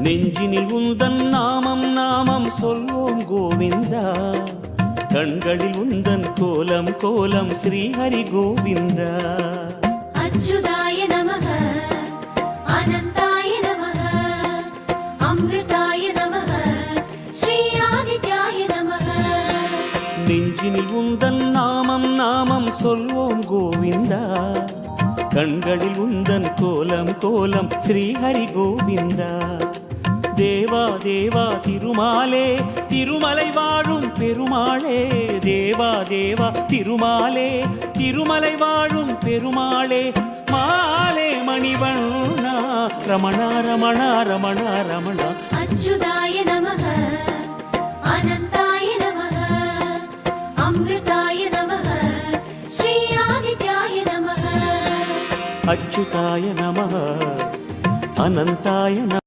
நெஞ்சினில் உந்தன் நாமம் நாமம் சொல்வோம் கோவிந்தா, கண்களில் உந்தன் கோலம் கோலம் ஸ்ரீஹரி கோவிந்தா. அச்சுதாய நமக, அனந்தாய நமக, அமிர்தாய நமக, ஸ்ரீ ஆதித்யாய நமக. நெஞ்சினில் உந்தன் நாமம் நாமம் சொல்வோம் கோவிந்தா, கண்களில் உந்தன் கோலம் கோலம் ஸ்ரீஹரி கோவிந்தா. தேவா தேவா திருமாலே திருமலை வாழும் பெருமாளே, தேவா தேவா திருமாலே திருமலை வாழும் பெருமாளே. மாலே மணிவண்ணா ரமணா ரமணா ரமணா ரமணா. அச்சுதாய நமக, அனந்தாய நமக, அமிர்தாய நமக, ஸ்ரீ ஆதித்யாய நமக. அச்சுதாய நமः அனந்தாய நமः.